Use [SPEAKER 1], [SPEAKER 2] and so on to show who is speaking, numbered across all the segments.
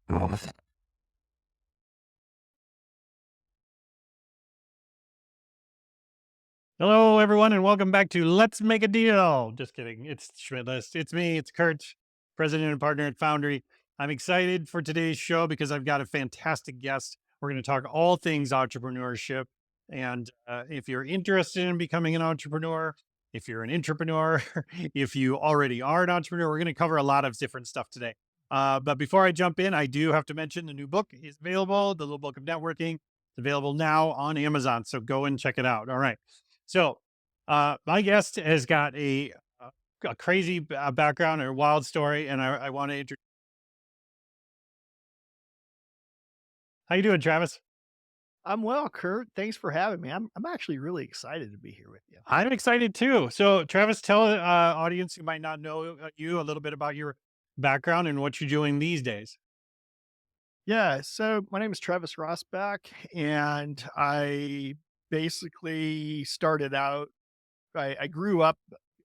[SPEAKER 1] Hello, everyone, and welcome back to Let's Make a Deal. Just kidding. It's Schmidt List. It's me. It's Kurt, president and partner at Foundry. I'm excited for today's show because I've got a fantastic guest. We're going to talk all things entrepreneurship. And if you're interested in becoming an entrepreneur, if you're an entrepreneur, if you already are an entrepreneur, we're going to cover a lot of different stuff today. But before I jump in, I do have to mention the new book is available, The Little Book of Networking. It's available now on Amazon. So go and check it out. All right. So, my guest has got a crazy background or wild story, and I want to introduce. How you doing, Travis?
[SPEAKER 2] I'm well, Kurt. Thanks for having me. I'm actually really excited to be here with you.
[SPEAKER 1] I'm excited too. So, Travis, tell audience who might not know you a little bit about your background and what you're doing these days.
[SPEAKER 2] Yeah, so my name is Travis Rosbach, and I basically started out. I grew up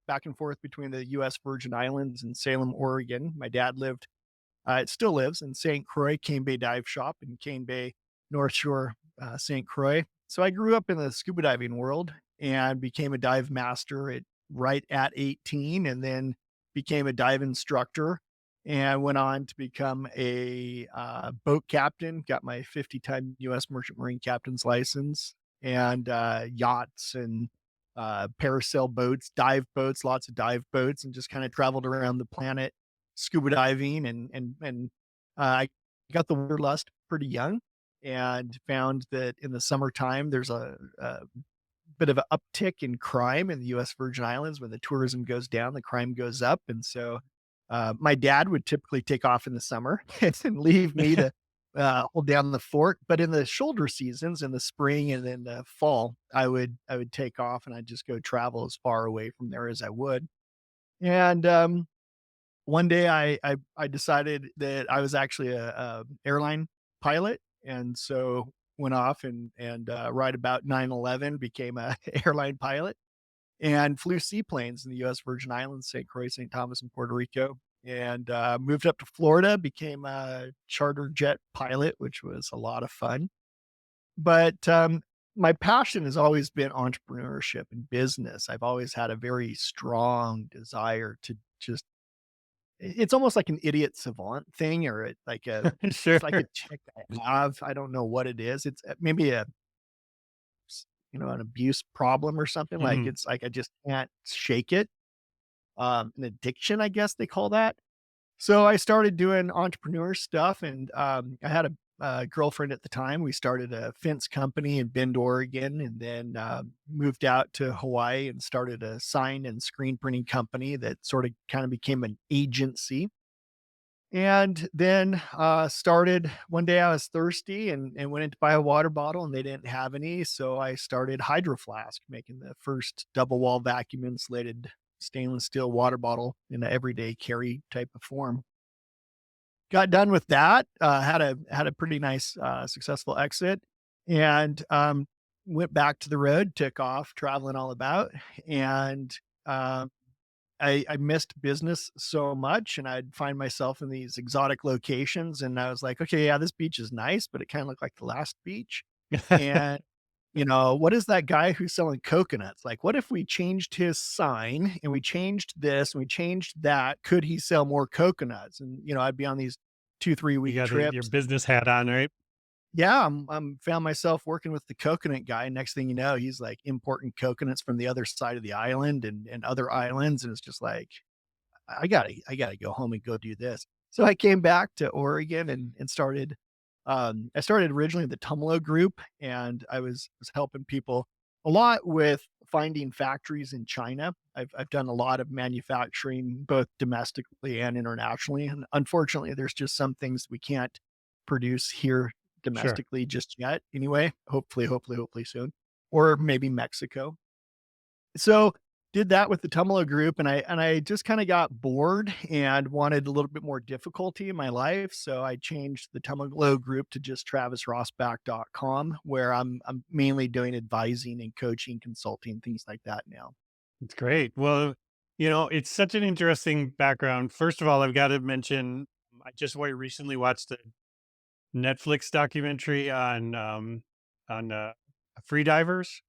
[SPEAKER 2] back and forth between the U.S. Virgin Islands and Salem, Oregon. My dad lived, it still lives in St. Croix, Cane Bay Dive Shop in Cane Bay, North Shore, St. Croix. So I grew up in the scuba diving world and became a dive master right at 18, and then became a dive instructor and went on to become a boat captain, got my 50-time U.S. Merchant Marine captain's license, and yachts and parasail boats, dive boats, lots of dive boats, and just kind of traveled around the planet scuba diving I got the wanderlust pretty young and found that in the summertime there's a bit of an uptick in crime in the U.S. Virgin Islands. When the tourism goes down, the crime goes up, and so my dad would typically take off in the summer and leave me to hold down the fort. But in the shoulder seasons, in the spring and in the fall, I would take off and I'd just go travel as far away from there as I would. And one day I decided that I was actually a airline pilot, and so went off and right about 9/11 became a airline pilot and flew seaplanes in the U.S. Virgin Islands, St. Croix, St. Thomas, and Puerto Rico, and moved up to Florida, became a charter jet pilot, which was a lot of fun. But my passion has always been entrepreneurship and business. I've always had a very strong desire to just it's almost like an idiot savant thing or
[SPEAKER 1] Sure.
[SPEAKER 2] it's like a tick I have. I don't know what it is. It's maybe an abuse problem or something. Like
[SPEAKER 1] Mhm.
[SPEAKER 2] it's like I just can't shake it. An addiction, I guess they call that. So I started doing entrepreneur stuff, and I had a girlfriend at the time. We started a fence company in Bend, Oregon, and then moved out to Hawaii and started a sign and screen printing company that sort of kind of became an agency. And then started one day I was thirsty and went in to buy a water bottle and they didn't have any. So I started Hydro Flask, making the first double wall vacuum insulated stainless steel water bottle in an everyday carry type of form. Got done with that, had a pretty nice successful exit, and went back to the road, took off traveling all about, and I missed business so much, and I'd find myself in these exotic locations, and I was like, "Okay, yeah, this beach is nice, but it kinda looked like the last beach." And, what is that guy who's selling coconuts? Like, what if we changed his sign, and we changed this, and we changed that? Could he sell more coconuts? And, I'd be on these 2, 3
[SPEAKER 1] You
[SPEAKER 2] week
[SPEAKER 1] got your
[SPEAKER 2] trips.
[SPEAKER 1] business hat on, right?
[SPEAKER 2] Yeah, I'm found myself working with the coconut guy. Next thing you know, he's, like, importing coconuts from the other side of the island and other islands, and it's just like, I gotta go home and go do this. So I came back to Oregon and started, I started originally the Tumalo Group, and I was helping people a lot with finding factories in China. I've done a lot of manufacturing, both domestically and internationally, and unfortunately, there's just some things we can't produce here
[SPEAKER 1] Sure.
[SPEAKER 2] domestically just yet anyway. Hopefully soon, or maybe Mexico. So, did that with the Tumalo group, and I just kinda got bored and wanted a little bit more difficulty in my life, so I changed the Tumalo group to just travisrosbach.com, where I'm mainly doing advising and coaching, consulting, things like that now.
[SPEAKER 1] It's great. Well, it's such an interesting background. First of all, I've got to mention, I just recently watched Netflix documentary on free divers.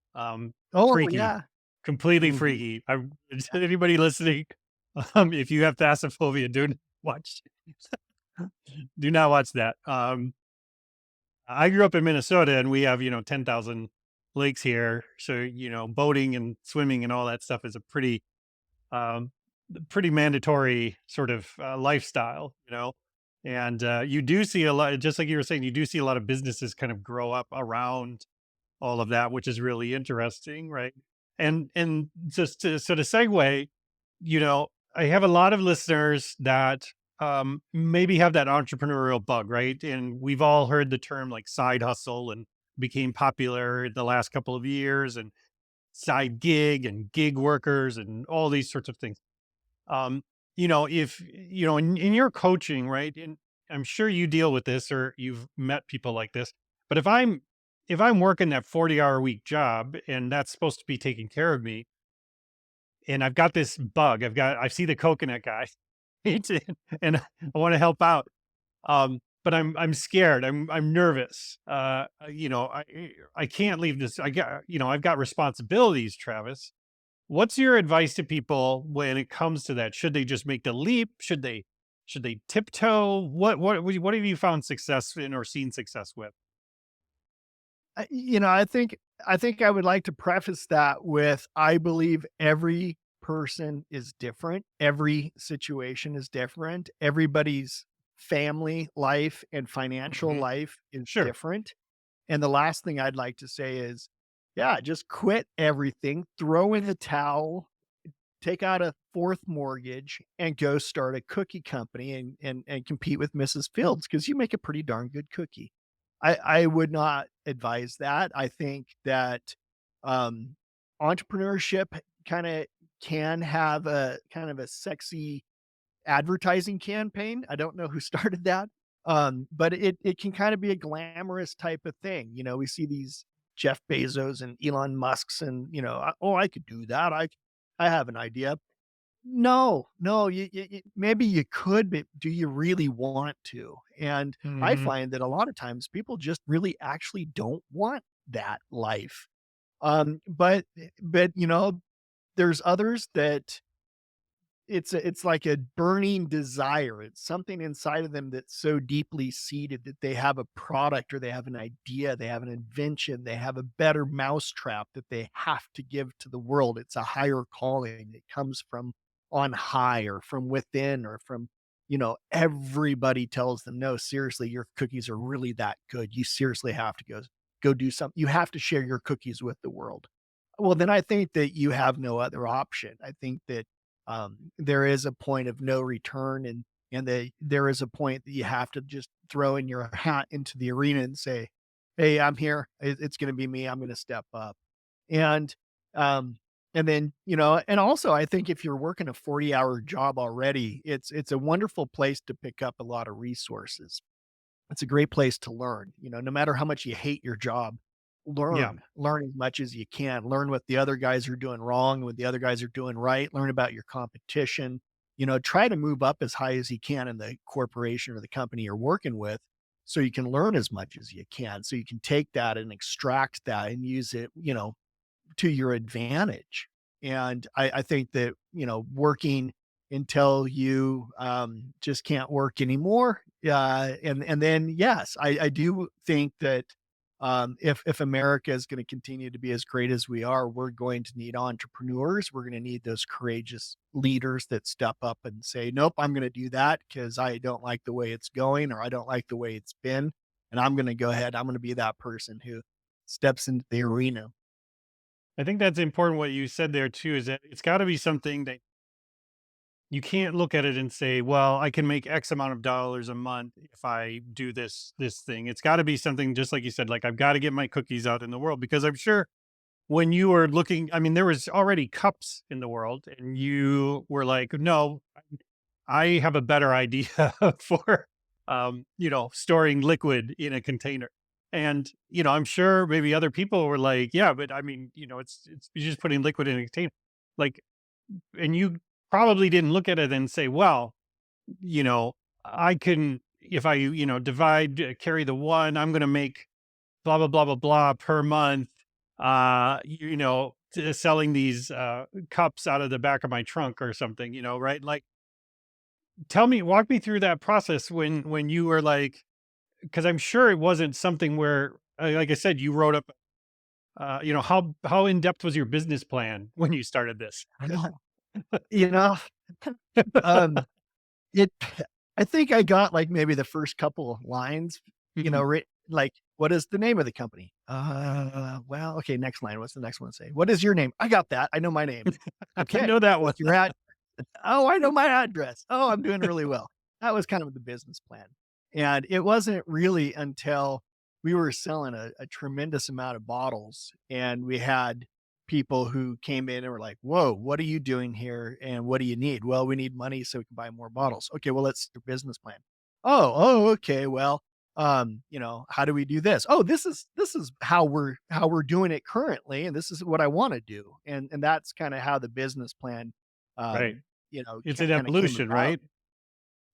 [SPEAKER 2] Oh,
[SPEAKER 1] Freaky,
[SPEAKER 2] yeah.
[SPEAKER 1] completely
[SPEAKER 2] Mhm.
[SPEAKER 1] freaky. Anybody listening, if you have thalassophobia, do not watch do not watch that. I grew up in Minnesota and we have, 10,000 lakes here. So, boating and swimming and all that stuff is a um, pretty mandatory sort of lifestyle. And you do see a lot, just like you were saying, you do see a lot of businesses kind of grow up around all of that, which is really interesting, right? And just to sort of segue, I have a lot of listeners that maybe have that entrepreneurial bug, right? And we've all heard the term like side hustle and became popular the last couple of years, and side gig and gig workers and all these sorts of things. Um, if in your coaching, right? And I'm sure you deal with this or you've met people like this. But if I'm working that 40-hour week job and that's supposed to be taking care of me, and I've got this bug, I see the coconut guy, and I want to help out. But I'm scared. I'm nervous. I can't leave this. I've got responsibilities, Travis. What's your advice to people when it comes to that? Should they just make the leap? Should they tiptoe? What have you found success in or seen success with?
[SPEAKER 2] I think I would like to preface that with I believe every person is different. Every situation is different. Everybody's family life and financial
[SPEAKER 1] Mhm.
[SPEAKER 2] life is
[SPEAKER 1] Sure.
[SPEAKER 2] different. And the last thing I'd like to say is, yeah, just quit everything, throw in the towel, take out a fourth mortgage, and go start a cookie company and compete with Mrs. Fields because you make a pretty darn good cookie. I would not advise that. I think that um, entrepreneurship kind of can have a kind of a sexy advertising campaign. I don't know who started that, but it can kind of be a glamorous type of thing. We see these Jeff Bezos and Elon Musk's, and oh, I could do that. I have an idea. No, no, maybe you could, but do you really want to? And I
[SPEAKER 1] Mhm.
[SPEAKER 2] find that a lot of times people just really actually don't want that life. But there's others that it's like a burning desire. It's something inside of them that's so deeply seated that they have a product or they have an idea, they have an invention, they have a better mousetrap that they have to give to the world. It's a higher calling. It comes from on high or from within or from, everybody tells them, no, seriously, your cookies are really that good. You seriously have to go do something. You have to share your cookies with the world. Well, then I think that you have no other option. I think that there is a point of no return, and there is a point that you have to just throw in your hat into the arena and say, "Hey, I'm here. It's going to be me. I'm going to step up." And um, and then and also I think if you're working a 40-hour job already, it's a wonderful place to pick up a lot of resources. It's a great place to learn. No matter how much you hate your job,
[SPEAKER 1] Yeah.
[SPEAKER 2] learn as much as you can. Learn what the other guys are doing wrong, what the other guys are doing right. Learn about your competition. Try to move up as high as you can in the corporation or the company you're working with so you can learn as much as you can. So you can take that and extract that and use it, to your advantage. And I think that, working until you just can't work anymore. And then, yes, I do think that if America is going to continue to be as great as we are, we're going to need entrepreneurs. We're going to need those courageous leaders that step up and say, nope, I'm going to do that because I don't like the way it's going or I don't like the way it's been. And I'm going to go ahead. I'm going to be that person who steps into the arena.
[SPEAKER 1] I think that's important what you said there too, is that it's got to be something that you can't look at it and say, well, I can make X amount of dollars a month if I do this thing. It's got to be something just like you said, like I've got to get my cookies out in the world because I'm sure when you were looking, I mean, there was already cups in the world and you were like, no, I have a better idea for, storing liquid in a container. And, I'm sure maybe other people were like, yeah, but I mean, it's you're just putting liquid in a container. Like, and you probably didn't look at it and say, well, you know, I can, if I, divide, carry the one, I'm going to make blah, blah, blah, blah, blah per month, selling these cups out of the back of my trunk or something, right? Like, walk me through that process when you were like, because I'm sure it wasn't something where, like I said, you wrote up, how in depth was your business plan when you started this?
[SPEAKER 2] You know, um, it I think I got, like, maybe the first couple of lines,
[SPEAKER 1] Mhm.
[SPEAKER 2] like, "What is the name of the company?" Well, okay, next line, what's the next one say? "What is your name?" I got that, I know my name.
[SPEAKER 1] I
[SPEAKER 2] "Okay,
[SPEAKER 1] know that one.
[SPEAKER 2] what's your "Oh, I know my address. Oh, I'm doing really well." That was kind of the business plan. And it wasn't really until we were selling a tremendous amount of bottles and we had people who came in and were like, "Whoa, what are you doing here? And what do you need?" "Well, we need money so we can buy more bottles." "Okay, well, let's do business plan." "Oh, okay. Well, how do we do this?" "Oh, this is how we're doing it currently, and this is what I want to do." And that's kind of how the business plan
[SPEAKER 1] Right.
[SPEAKER 2] um,
[SPEAKER 1] It's an
[SPEAKER 2] kinda came
[SPEAKER 1] evolution,
[SPEAKER 2] about.
[SPEAKER 1] right?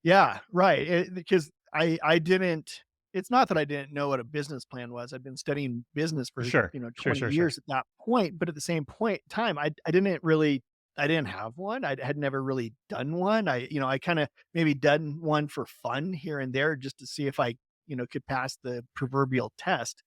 [SPEAKER 2] Yeah, right, because I didn't it's not that I didn't know what a business plan was. I've been studying business for,
[SPEAKER 1] Sure. Sure,
[SPEAKER 2] 20
[SPEAKER 1] sure, sure.
[SPEAKER 2] years at that point, but at the same point time, I didn't have one. I had never really done one. I kinda maybe done one for fun here and there just to see if I, could pass the proverbial test.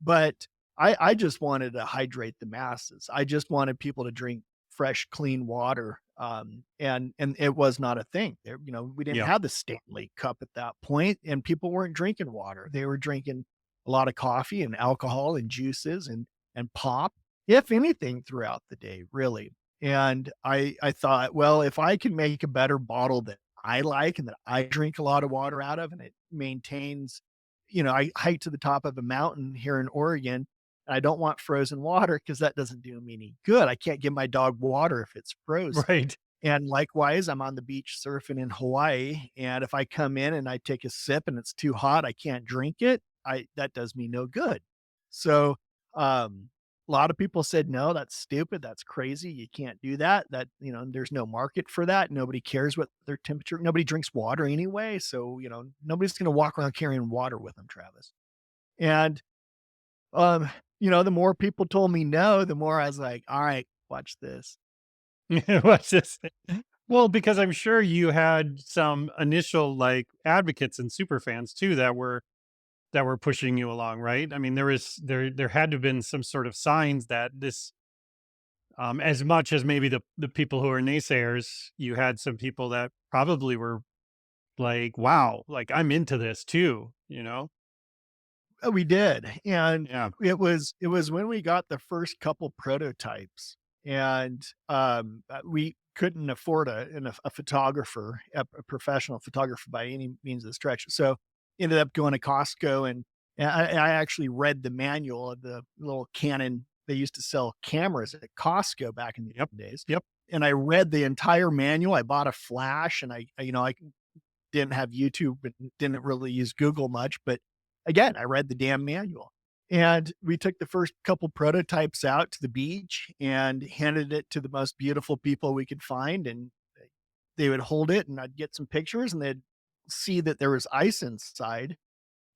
[SPEAKER 2] But I just wanted to hydrate the masses. I just wanted people to drink fresh, clean water, and it was not a thing. We didn't
[SPEAKER 1] Yeah.
[SPEAKER 2] have the Stanley Cup at that point, and people weren't drinking water. They were drinking a lot of coffee and alcohol and juices and pop, if anything, throughout the day, really. And I thought, well, if I can make a better bottle that I like and that I drink a lot of water out of, and it maintains I hike to the top of a mountain here in Oregon, and I don't want frozen water because that doesn't do me any good. I can't give my dog water if it's frozen.
[SPEAKER 1] Right.
[SPEAKER 2] And likewise, I'm on the beach surfing in Hawaii, and if I come in and I take a sip and it's too hot, I can't drink it, I that does me no good. So, a lot of people said, "No, that's stupid, that's crazy, you can't do that, there's no market for that, nobody cares what their temperature nobody drinks water anyway, so, nobody's gonna walk around carrying water with them, Travis." And, um, the more people told me no, the more I was like, "Alright, watch this."
[SPEAKER 1] What's this? Well, because I'm sure you had some initial like advocates and super fans too that were pushing you along, right? I mean, there had to have been some sort of signs that this, as much as maybe the people who are naysayers, you had some people that probably were like, wow, like I'm into this too.
[SPEAKER 2] We did, and
[SPEAKER 1] Yeah.
[SPEAKER 2] it was when we got the first couple prototypes, and, we couldn't afford a photographer, a professional photographer by any means of the stretch, so ended up going to Costco, and I actually read the manual of the little Canon they used to sell cameras at Costco back in the
[SPEAKER 1] Yep.
[SPEAKER 2] days,
[SPEAKER 1] Yep.
[SPEAKER 2] and I read the entire manual. I bought a flash, and I didn't have YouTube and didn't really use Google much, but again, I read the damn manual. And we took the first couple prototypes out to the beach and handed it to the most beautiful people we could find. And they would hold it and I'd get some pictures and they'd see that there was ice inside.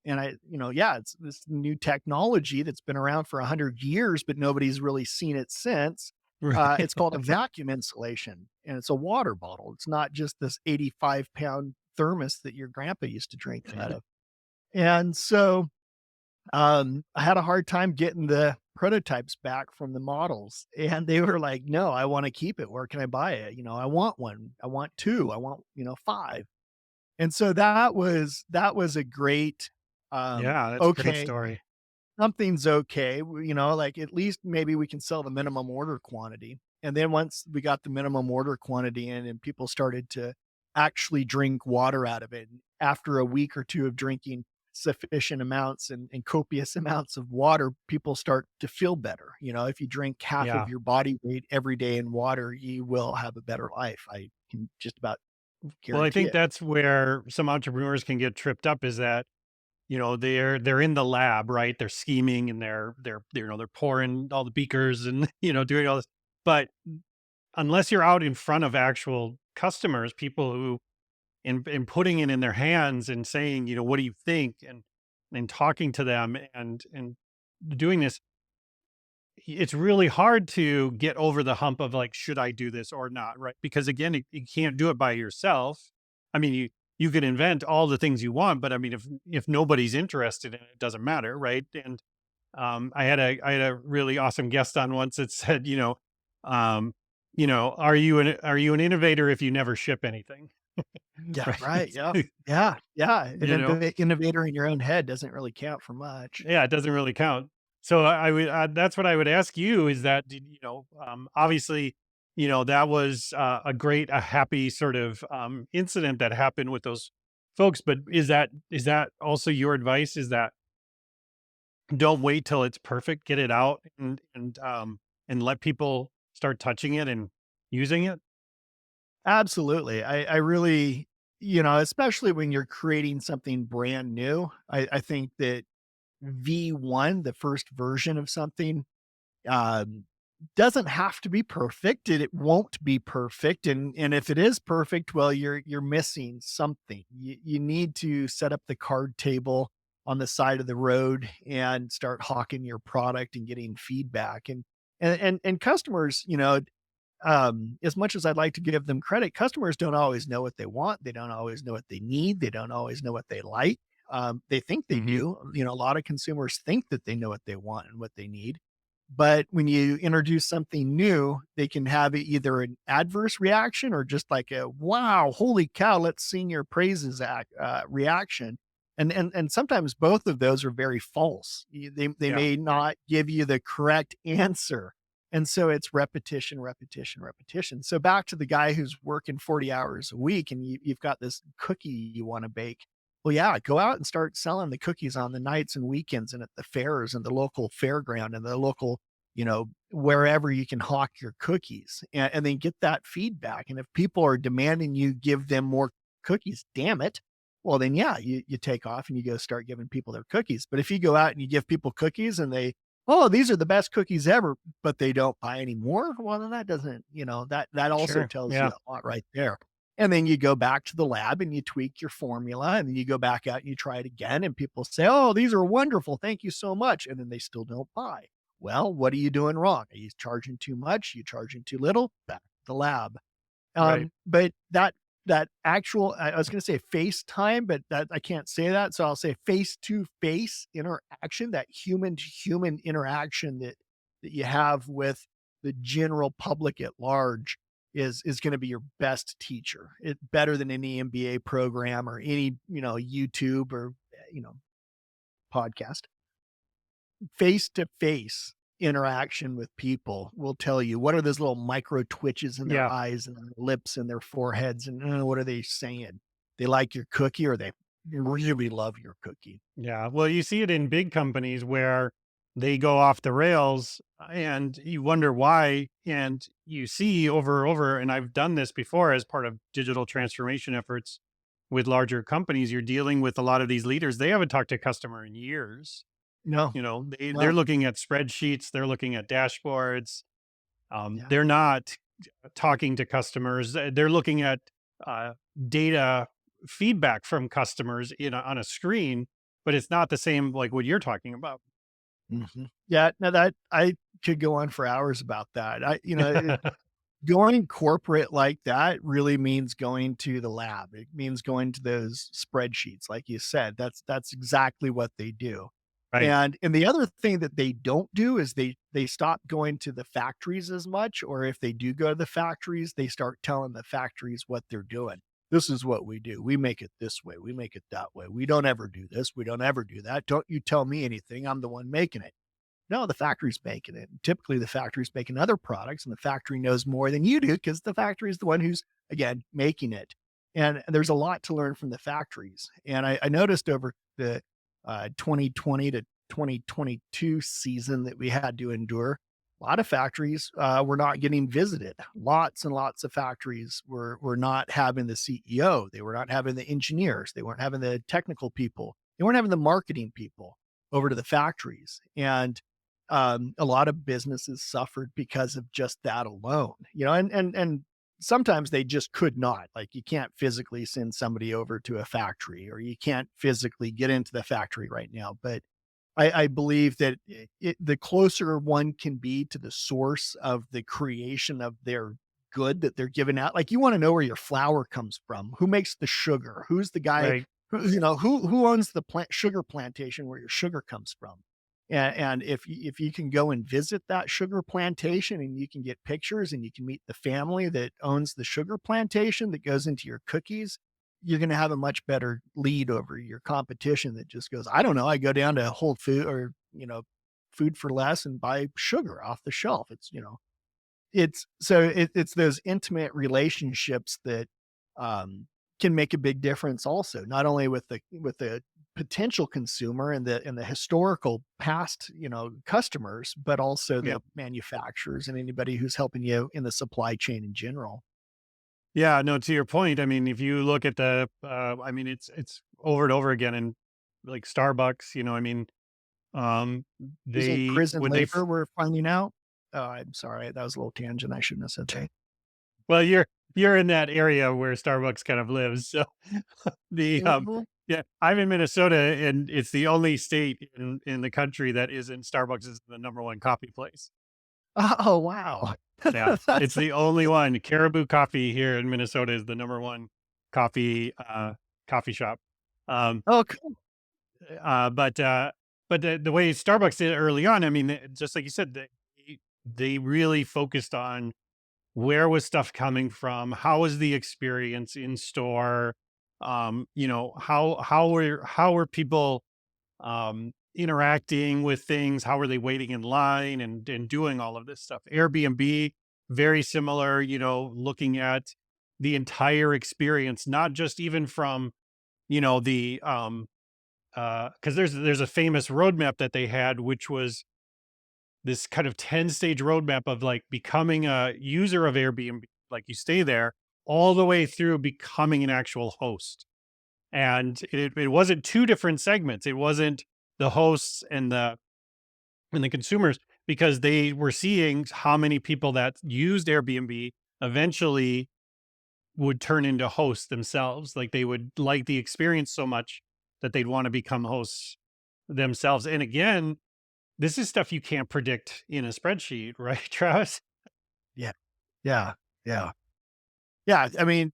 [SPEAKER 2] And yeah, it's this new technology that's been around for 100 years, but nobody's really seen it since.
[SPEAKER 1] Right.
[SPEAKER 2] It's called a vacuum insulation and it's a water bottle. It's not just this 85-pound thermos that your grandpa used to drink out of. And so I had a hard time getting the prototypes back from the models. And they were like, "No, I want to keep it. Where can I buy it? I want one. I want two. I want, five." And so that was a great,
[SPEAKER 1] Yeah, that's a great
[SPEAKER 2] okay,
[SPEAKER 1] story.
[SPEAKER 2] something's okay. Like at least maybe we can sell the minimum order quantity. And then once we got the minimum order quantity in and people started to actually drink water out of it, after a week or two of drinking sufficient amounts and copious amounts of water, people start to feel better. If you drink half of
[SPEAKER 1] Yeah.
[SPEAKER 2] your body weight every day in water, you will have a better life. I can just about
[SPEAKER 1] Well, I
[SPEAKER 2] guarantee
[SPEAKER 1] think
[SPEAKER 2] it.
[SPEAKER 1] that's where some entrepreneurs can get tripped up is that, they're in the lab, right? They're scheming and they're pouring all the beakers and, doing all this. But unless you're out in front of actual customers, people who and putting it in their hands and saying, what do you think? And talking to them and doing this, it's really hard to get over the hump of like, should I do this or not? Right. Because again, you can't do it by yourself. I mean, you could invent all the things you want, but I mean, if nobody's interested in it, it doesn't matter, right? And I had a really awesome guest on once that said, um, are you an innovator if you never ship anything?
[SPEAKER 2] Yeah, right,
[SPEAKER 1] Right.
[SPEAKER 2] yeah. Yeah, yeah, an
[SPEAKER 1] you know,
[SPEAKER 2] innovator in your own head doesn't really count for much.
[SPEAKER 1] Yeah, it doesn't really count. So I would that's what I would ask you is that obviously, that was a happy sort of incident that happened with those folks. But is that also your advice? Is that don't wait till it's perfect, get it out and let people start touching it and using it?
[SPEAKER 2] Absolutely. I really, especially when you're creating something brand new, I think that V1, the first version of something, um, doesn't have to be perfect. It won't be perfect. And if it is perfect, well, you're missing something. You need to set up the card table on the side of the road and start hawking your product and getting feedback. And customers, as much as I'd like to give them credit, customers don't always know what they want. They don't always know what they need. They don't always know what they like. They think they
[SPEAKER 1] Hmm.
[SPEAKER 2] do. A lot of consumers think that they know what they want and what they need. But when you introduce something new, they can have either an adverse reaction or just like a "Wow, holy cow, let's sing your praises" reaction. And sometimes both of those are very false. They
[SPEAKER 1] Yeah,
[SPEAKER 2] may not give you the correct answer, and so it's repetition, repetition, repetition. So back to the guy who's working 40 hours a week and you've got this cookie you want to bake. Well, yeah, go out and start selling the cookies on the nights and weekends and at the fairs and the local fairground and the local, wherever you can hawk your cookies and then get that feedback. And if people are demanding you give them more cookies, damn it. Well, then, yeah, you take off and you go start giving people their cookies. But if you go out and you give people cookies and oh, these are the best cookies ever, but they don't buy any more. Well, then that doesn't, that also
[SPEAKER 1] sure.
[SPEAKER 2] tells you
[SPEAKER 1] Yeah,
[SPEAKER 2] a lot right there. And then you go back to the lab and you tweak your formula and then you go back out and you try it again and people say, "Oh, these are wonderful. Thank you so much." And then they still don't buy. Well, what are you doing wrong? Are you charging too much? Are you charging too little? Back to the lab.
[SPEAKER 1] right.
[SPEAKER 2] But that actual I was gonna say FaceTime, but that I can't say that, so I'll say face-to-face interaction, that human-to-human interaction that you have with the general public at large is gonna be your best teacher. It better than any MBA program or any, YouTube or, podcast. Face-to-face interaction with people will tell you what are those little micro twitches in their
[SPEAKER 1] Yeah.
[SPEAKER 2] eyes and their lips and their foreheads, and what are they saying? They like your cookie or they really love your cookie.
[SPEAKER 1] Yeah. Well, you see it in big companies where they go off the rails and you wonder why. And you see over and over, and I've done this before as part of digital transformation efforts with larger companies. You're dealing with a lot of these leaders. They haven't talked to a customer in years.
[SPEAKER 2] No.
[SPEAKER 1] They're
[SPEAKER 2] Well,
[SPEAKER 1] looking at spreadsheets, they're looking at dashboards.
[SPEAKER 2] yeah.
[SPEAKER 1] They're not talking to customers. They're looking at uh, data feedback from customers on a screen, but it's not the same like what you're talking about.
[SPEAKER 2] Mhm. Yeah, no, that I could go on for hours about that. Going corporate like that really means going to the lab. It means going to those spreadsheets, like you said. That's exactly what they do.
[SPEAKER 1] Right.
[SPEAKER 2] And the other thing that they don't do is they stop going to the factories as much, or if they do go to the factories, they start telling the factories what they're doing. This is what we do. We make it this way. We make it that way. We don't ever do this. We don't ever do that. Don't you tell me anything. I'm the one making it. No, the factory's making it. Typically, the factory's making other products, and the factory knows more than you do because the factory is the one who's, again, making it. And there's a lot to learn from the factories. And I noticed over the 2020 to 2022 season that we had to endure, a lot of factories were not getting visited. Lots and lots of factories were not having the CEO. They were not having the engineers. They weren't having the technical people. They weren't having the marketing people over to the factories. And a lot of businesses suffered because of just that alone, and sometimes they just could not. Like, you can't physically send somebody over to a factory, or you can't physically get into the factory right now. But I believe that the closer one can be to the source of the creation of their good that they're giving out. Like, you want to know where your flour comes from, who makes the sugar, who's the guy,
[SPEAKER 1] Right.
[SPEAKER 2] who owns the sugar plantation where your sugar comes from. And if you can go and visit that sugar plantation, and you can get pictures, and you can meet the family that owns the sugar plantation that goes into your cookies, you're going to have a much better lead over your competition that just goes, I don't know, I go down to Whole Food, or, Food for Less, and buy sugar off the shelf. It's those intimate relationships that, um, can make a big difference also, not only with the potential consumer and the historical past, customers, but also
[SPEAKER 1] Yeah.
[SPEAKER 2] the manufacturers and anybody who's helping you in the supply chain in general.
[SPEAKER 1] Yeah, no, to your point, I mean, if you look at I mean, it's over and over again in like Starbucks, I mean, um,
[SPEAKER 2] Using
[SPEAKER 1] they
[SPEAKER 2] prison
[SPEAKER 1] when they
[SPEAKER 2] labor, we're finding out. Oh, I'm sorry, that was a little tangent, I shouldn't have said that.
[SPEAKER 1] well, you're in that area where Starbucks kind of lives. So
[SPEAKER 2] Mhm.
[SPEAKER 1] yeah, I'm in Minnesota, and it's the only state in the country that isn't Starbucks is the number one coffee place.
[SPEAKER 2] Oh, wow.
[SPEAKER 1] Yeah, it's
[SPEAKER 2] That's
[SPEAKER 1] the only one. Caribou Coffee here in Minnesota is the number one coffee coffee shop. Um,
[SPEAKER 2] oh, cool.
[SPEAKER 1] but the way Starbucks did it early on, I mean, just like you said, they really focused on where was stuff coming from, how was the experience in store, how were people interacting with things, how were they waiting in line and doing all of this stuff. Airbnb, very similar, looking at the entire experience, not just even from the because there's a famous roadmap that they had, which was this kind of 10-stage roadmap of like becoming a user of Airbnb, like you stay there all the way through becoming an actual host. And it wasn't two different segments. It wasn't the hosts and the consumers, because they were seeing how many people that used Airbnb eventually would turn into hosts themselves. Like they would like the experience so much that they'd want to become hosts themselves. And again, this is stuff you can't predict in a spreadsheet, right, Travis?
[SPEAKER 2] Yeah. Yeah. Yeah. Yeah, I mean,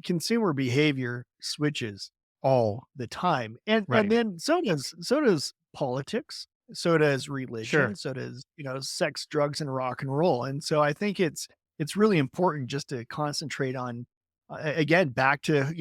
[SPEAKER 2] consumer behavior switches all the time, and
[SPEAKER 1] Right.
[SPEAKER 2] then so does politics, so does religion,
[SPEAKER 1] Sure.
[SPEAKER 2] so does, sex, drugs, and rock and roll. And so I think it's really important just to concentrate on, again, back to,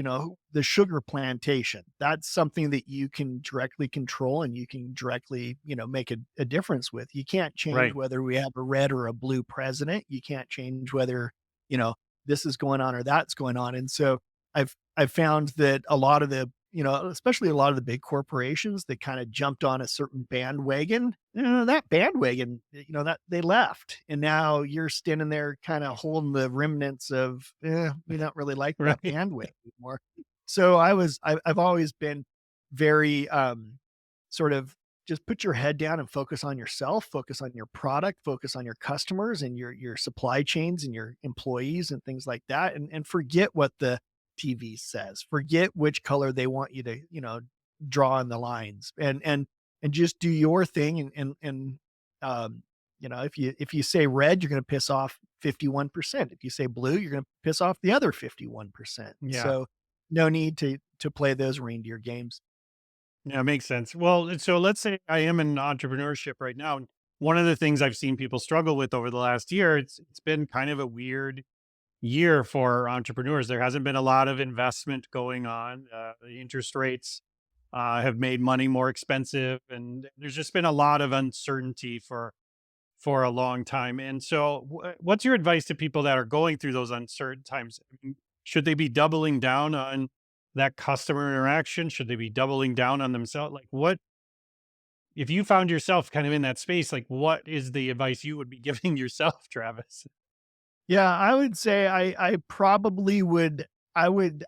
[SPEAKER 2] the sugar plantation. That's something that you can directly control, and you can directly, make a difference with. You can't change
[SPEAKER 1] Right.
[SPEAKER 2] whether we have a red or a blue president. You can't change whether, you know, this is going on or that's going on. And so I've found that a lot of the, especially a lot of the big corporations that kind of jumped on a certain bandwagon, that bandwagon, that they left. And now you're standing there kind of holding the remnants of, we don't really like that
[SPEAKER 1] Right.
[SPEAKER 2] bandwagon anymore. So I've always been very, sort of, just put your head down and focus on yourself, focus on your product, focus on your customers and your supply chains and your employees and things like that, and forget what the TV says. Forget which color they want you to, draw in the lines, and just do your thing. Um, if you say red, you're going to piss off 51%. If you say blue, you're going to piss off the other 51%.
[SPEAKER 1] Yeah.
[SPEAKER 2] So no need to play those reindeer games.
[SPEAKER 1] Yeah, makes sense. Well, so let's say I am in entrepreneurship right now. And one of the things I've seen people struggle with over the last year, it's been kind of a weird year for entrepreneurs. There hasn't been a lot of investment going on. The interest rates have made money more expensive, and there's just been a lot of uncertainty for a long time. And so, what's your advice to people that are going through those uncertain times? I mean, should they be doubling down on that customer interaction? Should they be doubling down on themselves? Like, what if you found yourself kind of in that space? Like, what is the advice you would be giving yourself, Travis?
[SPEAKER 2] Yeah, I would say I probably would I would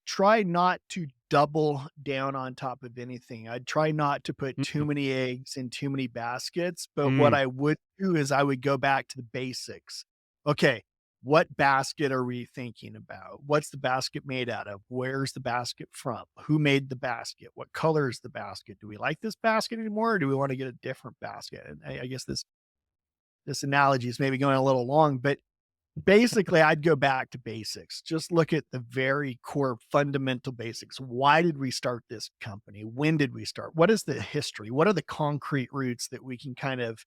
[SPEAKER 2] try not to double down on top of anything. I'd try not to put too
[SPEAKER 1] Mm,
[SPEAKER 2] many eggs in too many baskets, but what
[SPEAKER 1] mm,
[SPEAKER 2] I would do is I would go back to the basics. Okay, What basket are we thinking about? What's the basket made out of? Where's the basket from? Who made the basket? What color is the basket? Do we like this basket anymore, or do we want to get a different basket? And I guess this analogy is maybe going a little long, but basically, I'd go back to basics. Just look at the very core fundamental basics. Why did we start this company? When did we start? What is the history? What are the concrete roots that we can kind of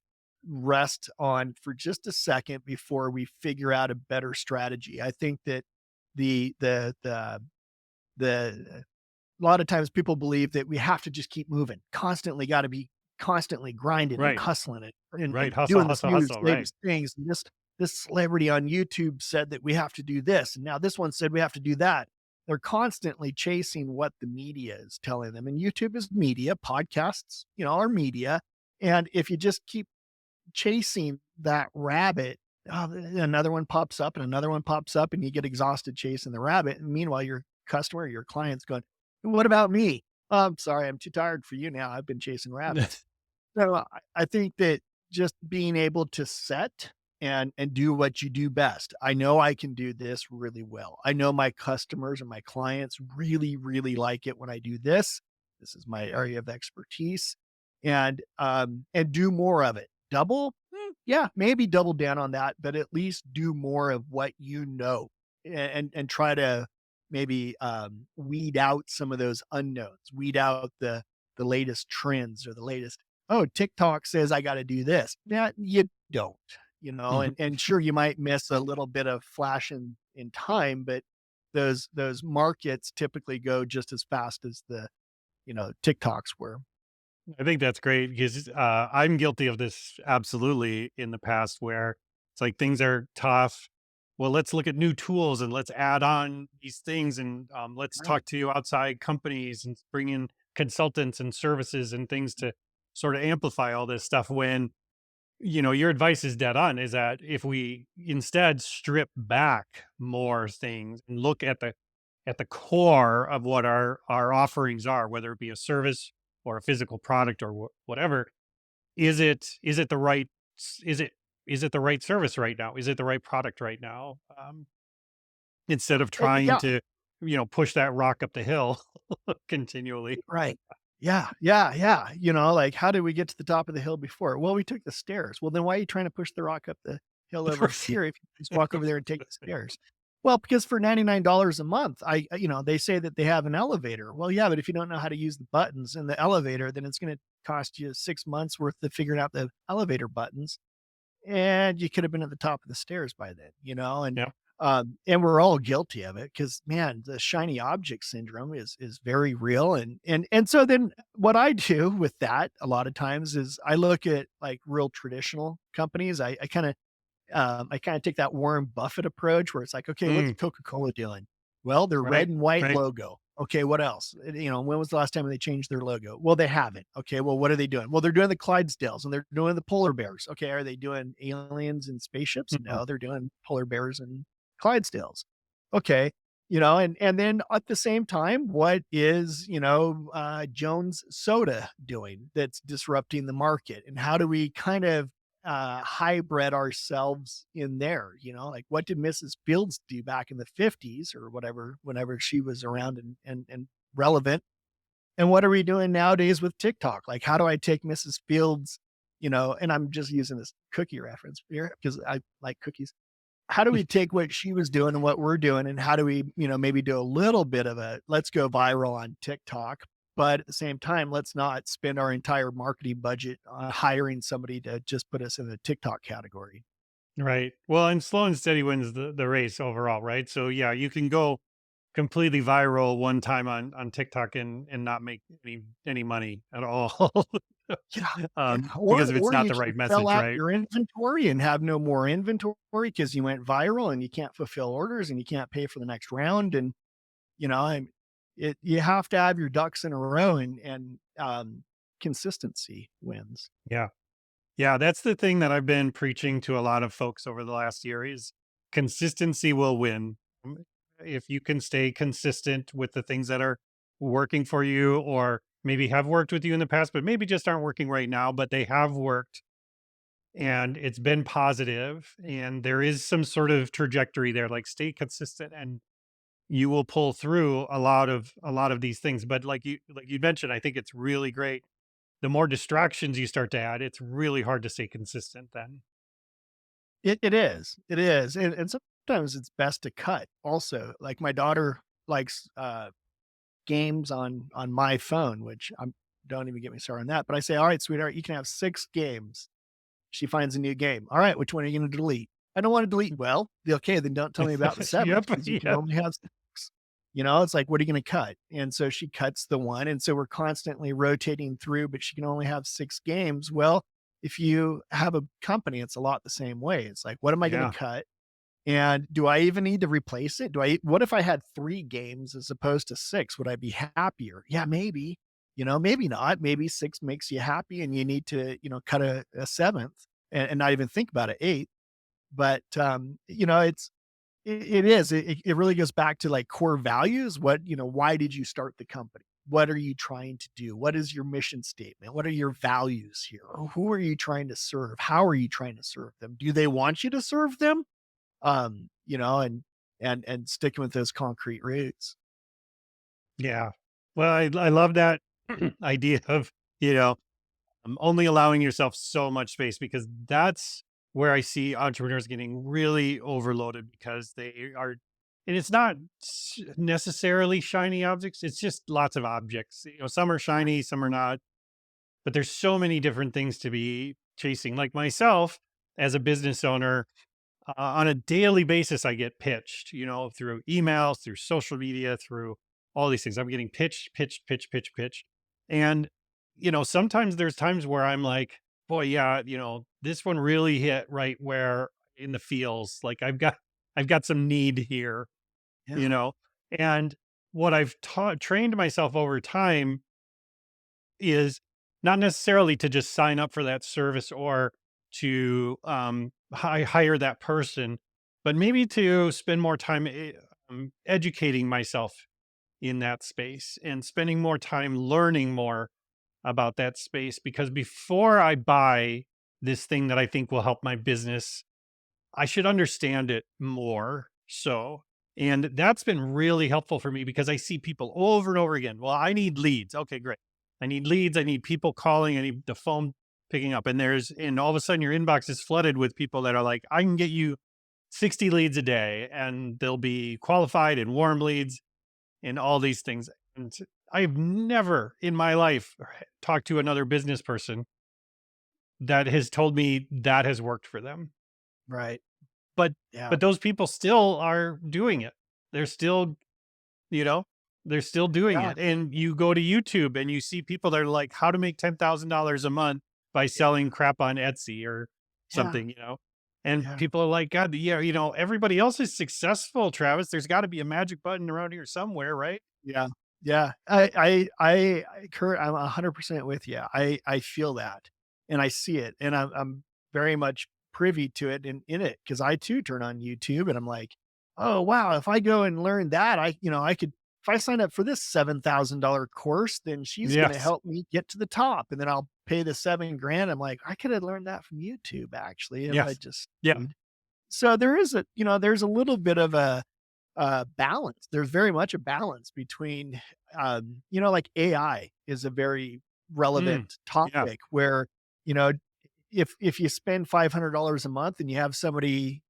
[SPEAKER 2] rest on for just a second before we figure out a better strategy? I think that the a lot of times people believe that we have to just keep moving, constantly got to be constantly grinding and
[SPEAKER 1] Right.
[SPEAKER 2] hustling it
[SPEAKER 1] Right.
[SPEAKER 2] and
[SPEAKER 1] Hustle,
[SPEAKER 2] doing this
[SPEAKER 1] hustle,
[SPEAKER 2] new
[SPEAKER 1] hustle. Right.
[SPEAKER 2] latest things. And this celebrity on YouTube said that we have to do this. And now this one said we have to do that. They're constantly chasing what the media is telling them. And YouTube is media, podcasts, are media. And if you just keep chasing that rabbit, another one pops up and another one pops up, and you get exhausted chasing the rabbit. And meanwhile, your customer, your client's going, "What about me? Oh, I'm sorry, I'm too tired for you now. I've been chasing rabbits." So I think that just being able to set and do what you do best. I know I can do this really well. I know my customers and my clients really, really like it when I do this. This is my area of expertise, and do more of it. Double, yeah, maybe double down on that, but at least do more of what you know, and try to maybe weed out some of those unknowns, weed out the latest trends or the latest, oh, TikTok says I got to do this. Yeah, you don't, and sure, you might miss a little bit of flash in time, but those markets typically go just as fast as the, TikToks were.
[SPEAKER 1] I think that's great because I'm guilty of this absolutely in the past where it's like things are tough. Well, let's look at new tools and let's add on these things and let's
[SPEAKER 2] Right.
[SPEAKER 1] talk to outside companies and bring in consultants and services and things to sort of amplify all this stuff. When your advice is dead on, is that if we instead strip back more things and look at the core of what our offerings are, whether it be a service or a physical product or whatever, is it the right is it the right service right now? Is it the right product right now? Instead of trying
[SPEAKER 2] Yeah.
[SPEAKER 1] to push that rock up the hill continually.
[SPEAKER 2] Right. Yeah, yeah, yeah. Like, how did we get to the top of the hill before? Well, we took the stairs. Well, then why are you trying to push the rock up the hill over here if you just walk over there and take the stairs? Well, because for $99 a month, they say that they have an elevator. Well, yeah, but if you don't know how to use the buttons in the elevator, then it's going to cost you 6 months worth of figuring out the elevator buttons, and you could have been at the top of the stairs by then,
[SPEAKER 1] Yeah.
[SPEAKER 2] and we're all guilty of it because, man, the shiny object syndrome is very real. And so then what I do with that a lot of times is I look at like real traditional companies. I kind of take that Warren Buffett approach where it's like, okay, what's
[SPEAKER 1] Mm,
[SPEAKER 2] Coca-Cola doing? Well, their red
[SPEAKER 1] right.
[SPEAKER 2] and white
[SPEAKER 1] Right.
[SPEAKER 2] logo. Okay, what else? When was the last time they changed their logo? Well, they haven't. Okay, well, what are they doing? Well, they're doing the Clydesdales and they're doing the polar bears. Okay, are they doing aliens and spaceships?
[SPEAKER 1] Mhm.
[SPEAKER 2] No, they're doing polar bears and Clydesdales. Okay, and then at the same time, what is Jones Soda doing that's disrupting the market, and how do we kind of hybrid ourselves in there, like what did Mrs. Fields do back in the 50s or whatever, whenever she was around and relevant? And what are we doing nowadays with TikTok? Like, how do I take Mrs. Fields, and I'm just using this cookie reference here because I like cookies. How do we take what she was doing and what we're doing, and how do we, maybe do a little bit of a let's go viral on TikTok, but at the same time, let's not spend our entire marketing budget on hiring somebody to just put us in the TikTok category.
[SPEAKER 1] Right. Well, and slow and steady wins the race overall, right? So yeah, you can go completely viral one time on TikTok and not make any money at all.
[SPEAKER 2] Yeah, yeah,
[SPEAKER 1] Because if it's
[SPEAKER 2] or
[SPEAKER 1] not
[SPEAKER 2] you
[SPEAKER 1] the
[SPEAKER 2] can
[SPEAKER 1] right
[SPEAKER 2] sell
[SPEAKER 1] message,
[SPEAKER 2] out
[SPEAKER 1] right?
[SPEAKER 2] your inventory and have no more inventory because you went viral and you can't fulfill orders and you can't pay for the next round, and you know, I'm you have to have your ducks in a row, and consistency wins.
[SPEAKER 1] Yeah. Yeah, that's the thing that I've been preaching to a lot of folks over the last year is consistency will win. If you can stay consistent with the things that are working for you or maybe have worked with you in the past, but maybe just aren't working right now, but they have worked. and it's been positive, and there is some sort of trajectory there, like stay consistent and you will pull through a lot of these things. But like you mentioned, I think it's really great. The more distractions you start to add, it's really hard to stay consistent then.
[SPEAKER 2] It is, and sometimes it's best to cut also. Like, my daughter likes, games on my phone, which I'm don't even get me started on that, but I say, "Alright, sweetheart, you can have 6 games." She finds a new game. "Alright, which one are you gonna delete?" "I don't wanna delete." "Well, okay, then don't tell me about the 7th
[SPEAKER 1] Yep,
[SPEAKER 2] because you can
[SPEAKER 1] yep.
[SPEAKER 2] only have 6." It's like, "What are you gonna cut?" And so she cuts the one, and so we're constantly rotating through, but she can only have 6 games. Well, if you have a company, it's a lot the same way. It's like, "What am I gonna
[SPEAKER 1] Yeah,
[SPEAKER 2] cut? And do I even need to replace it? What if I had 3 games as opposed to 6? Would I be happier?" "Yeah, maybe." Maybe not. Maybe 6 makes you happy and you need to, cut a 7th and not even think about it, 8th. But, it is. It really goes back to, like, core values. Why did you start the company? What are you trying to do? What is your mission statement? What are your values here? Who are you trying to serve? How are you trying to serve them? Do they want you to serve them? And sticking with those concrete roots.
[SPEAKER 1] yeah. Well, I love that idea of, you know, only allowing yourself so much space, because that's where I see entrepreneurs getting really overloaded because they are, and it's not necessarily shiny objects. It's just lots of objects. Some are
[SPEAKER 2] Yeah,
[SPEAKER 1] shiny, some are not, but there's so many different things to be chasing. Like myself as a business owner, on a daily basis, I get pitched, through emails, through social media, through all these things. I'm getting pitched, pitched, pitched, pitched, pitched. And, sometimes there's times where I'm like, boy, yeah, this one really hit right where in the feels, like I've got some need here, you
[SPEAKER 2] yeah,
[SPEAKER 1] know, and what I've trained myself over time is not necessarily to just sign up for that service or to hire that person, but maybe to spend more time educating myself in that space and spending more time learning more about that space. Because before I buy this thing that I think will help my business, I should understand it more so. And that's been really helpful for me because I see people over and over again. Well, I need leads. Okay, great. I need leads. I need people calling. I need the phone picking up. And all of a sudden your inbox is flooded with people that are like, I can get you 60 leads a day and they'll be qualified and warm leads and all these things. And I've never in my life talked to another business person that has told me that has worked for them.
[SPEAKER 2] right.
[SPEAKER 1] But
[SPEAKER 2] Yeah,
[SPEAKER 1] but those people still are doing it. They're still, you know, they're still doing
[SPEAKER 2] yeah,
[SPEAKER 1] it. And you go to YouTube and you see people that are like, how to make $10,000 a month by
[SPEAKER 2] yeah,
[SPEAKER 1] selling crap on Etsy or
[SPEAKER 2] yeah,
[SPEAKER 1] something. And
[SPEAKER 2] yeah,
[SPEAKER 1] people are like, God, yeah, everybody else is successful, Travis. There's got to be a magic button around here somewhere, right?
[SPEAKER 2] yeah, yeah. Kurt, I'm 100% with you. I feel that, and I see it, and I'm very much privy to it in it because I too turn on YouTube and I'm like, oh wow, if I go and learn that, I could. If I sign up for this $7,000 course, then she's going to
[SPEAKER 1] Yes.
[SPEAKER 2] help me get to the top, and then I'll pay the 7 grand. I'm like, I could have learned that from YouTube actually if I
[SPEAKER 1] Yes.
[SPEAKER 2] just
[SPEAKER 1] Yeah.
[SPEAKER 2] stayed. So there's a little bit of a balance. There's very much a balance between, like AI is a very
[SPEAKER 1] Mm.
[SPEAKER 2] relevant
[SPEAKER 1] Yeah.
[SPEAKER 2] topic where, you know, if you spend $500 a month and you have somebody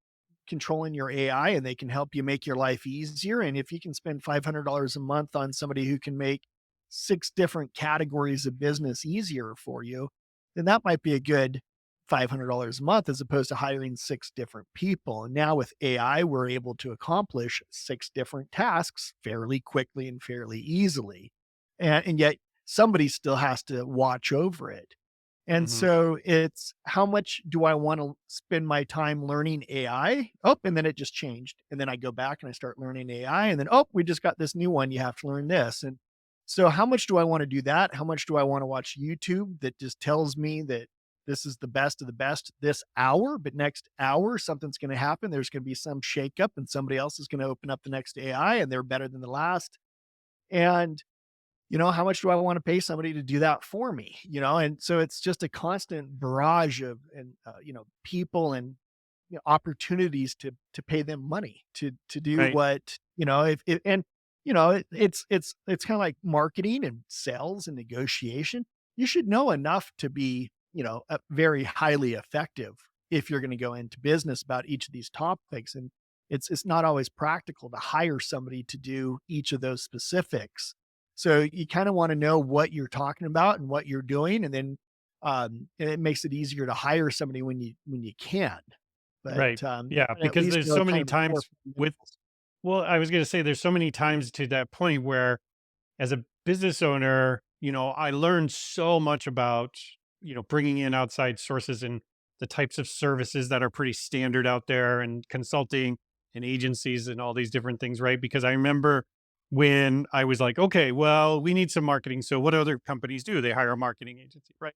[SPEAKER 2] controlling your AI and they can help you make your life easier. And if you can spend $500 a month on somebody who can make 6 different categories of business easier for you, then that might be a good $500 a month as opposed to hiring 6 different people. And now with AI, we're able to accomplish 6 different tasks fairly quickly and fairly easily. And yet somebody still has to watch over it. And
[SPEAKER 1] Hmm.
[SPEAKER 2] so it's how much do I want to spend my time learning AI? Oh, and then it just changed. And then I go back and I start learning AI. And then, oh, we just got this new one. You have to learn this. And so, how much do I want to do that? How much do I want to watch YouTube that just tells me that this is the best of the best this hour? But next hour, something's going to happen. There's going to be some shakeup and somebody else is going to open up the next AI and they're better than the last. And how much do I want to pay somebody to do that for me? And so it's just a constant barrage of and people and opportunities to pay them money to do
[SPEAKER 1] Right.
[SPEAKER 2] what if it, and it's kind of like marketing and sales and negotiation. You should know enough to be very highly effective if you're going to go into business about each of these topics. And it's not always practical to hire somebody to do each of those specifics. So you kind of want to know what you're talking about and what you're doing, and then and it makes it easier to hire somebody when you can. But,
[SPEAKER 1] Right. Yeah,
[SPEAKER 2] but at
[SPEAKER 1] because
[SPEAKER 2] least
[SPEAKER 1] there's
[SPEAKER 2] know
[SPEAKER 1] so
[SPEAKER 2] kind
[SPEAKER 1] many
[SPEAKER 2] of the core
[SPEAKER 1] times with
[SPEAKER 2] fundamentals.
[SPEAKER 1] well, I was gonna say there's so many times to that point where as a business owner, I learned so much about, bringing in outside sources and the types of services that are pretty standard out there and consulting and agencies and all these different things, right? Because I remember when I was like, okay, well, we need some marketing. So what other companies do? They hire a marketing agency, right?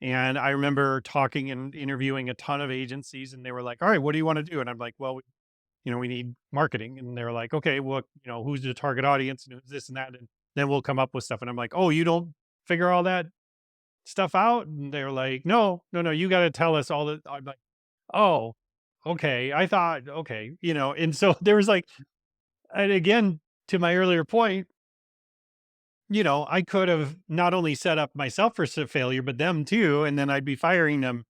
[SPEAKER 1] And I remember talking and interviewing a ton of agencies and they were like, all right, what do you want to do? And I'm like, well, we need marketing. And they're like, okay, well, who's the target audience and who's this and that. And then we'll come up with stuff. And I'm like, oh, you don't figure all that stuff out? And they're like, no, no, no, you got to tell us all that. I'm like, oh, okay. I thought, okay, and so there was like, and again, to my earlier point, I could have not only set up myself for failure, but them too. And then I'd be firing them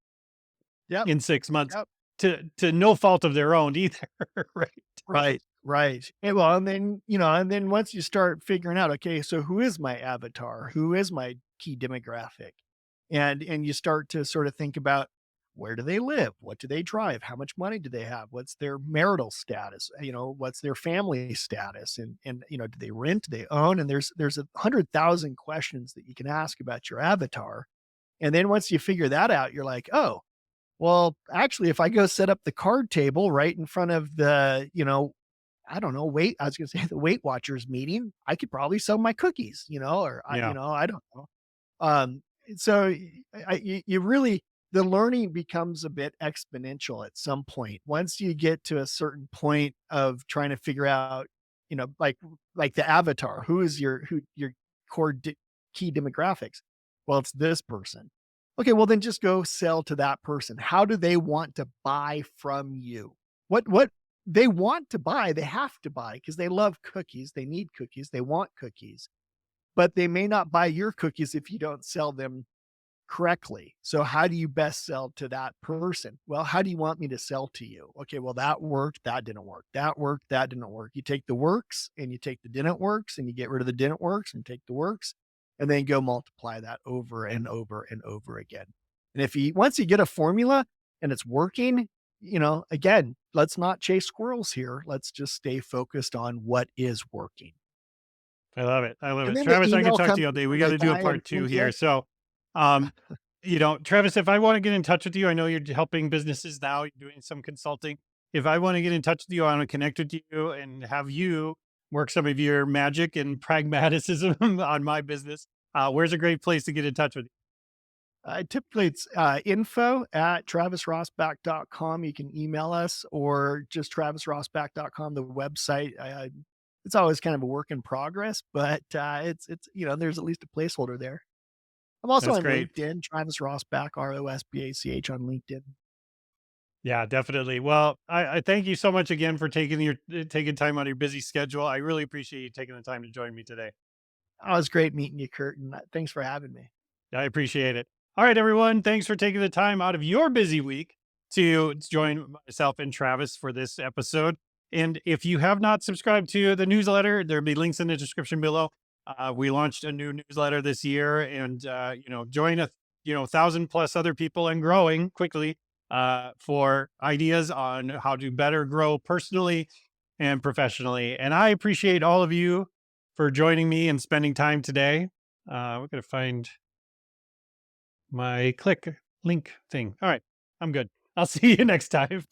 [SPEAKER 2] Yep,
[SPEAKER 1] in 6 months
[SPEAKER 2] yep.
[SPEAKER 1] to no fault of their own either. Right.
[SPEAKER 2] Right, right. And then once you start figuring out, okay, so who is my avatar? Who is my key demographic? And you start to sort of think about, where do they live? What do they drive? How much money do they have? What's their marital status? What's their family status? And do they rent? Do they own? And there's 100,000 questions that you can ask about your avatar. And then once you figure that out, you're like, oh, well, actually, if I go set up the card table right in front of I don't know, I was gonna say the Weight Watchers meeting, I could probably sell my cookies, or
[SPEAKER 1] Yeah.
[SPEAKER 2] I don't know. Um, so you really, the learning becomes a bit exponential at some point. Once you get to a certain point of trying to figure out, like the avatar, who your core key demographics. Well, it's this person. Okay, well then just go sell to that person. How do they want to buy from you? What they want to buy, they have to buy because they love cookies, they need cookies, they want cookies, but they may not buy your cookies if you don't sell them correctly. So how do you best sell to that person? Well, how do you want me to sell to you? Okay, well that worked, that didn't work. That worked, that didn't work. You take the works and you take the didn't works and you get rid of the didn't works and take the works and then go multiply that over and over and over again. And if you once you get a formula and it's working, again, let's not chase squirrels here. Let's just stay focused on what is working.
[SPEAKER 1] I love it. I love
[SPEAKER 2] And
[SPEAKER 1] it.
[SPEAKER 2] then the
[SPEAKER 1] Travis, I could
[SPEAKER 2] email
[SPEAKER 1] talk to
[SPEAKER 2] comes
[SPEAKER 1] you all day. We
[SPEAKER 2] from
[SPEAKER 1] got
[SPEAKER 2] the
[SPEAKER 1] to do a
[SPEAKER 2] guy in
[SPEAKER 1] part two here.
[SPEAKER 2] India.
[SPEAKER 1] So, um, Travis, if I want to get in touch with you, I know you're helping businesses now, you're doing some consulting. If I want to get in touch with you, I want to connect with you and have you work some of your magic and pragmatism on my business. Where's a great place to get in touch with you?
[SPEAKER 2] Typically, it's info at travisrosbach.com. You can email us or just travisrosbach.com, the website. It's always kind of a work in progress, but there's at least a placeholder there. I'm also
[SPEAKER 1] That's
[SPEAKER 2] on
[SPEAKER 1] great.
[SPEAKER 2] LinkedIn, Travis Rosbach, Rosbach on LinkedIn.
[SPEAKER 1] Yeah, definitely. Well, I thank you so much again for taking time out of your busy schedule. I really appreciate you taking the time to join me today.
[SPEAKER 2] Oh, it was great meeting you, Kurt, and thanks for having me.
[SPEAKER 1] I appreciate it. All right, everyone. Thanks for taking the time out of your busy week to join myself and Travis for this episode. And if you have not subscribed to the newsletter, there'll be links in the description below. We launched a new newsletter this year, and join 1,000 plus other people and growing quickly for ideas on how to better grow personally and professionally. And I appreciate all of you for joining me and spending time today. We're gonna find my click link thing. All right. I'm good. I'll see you next time.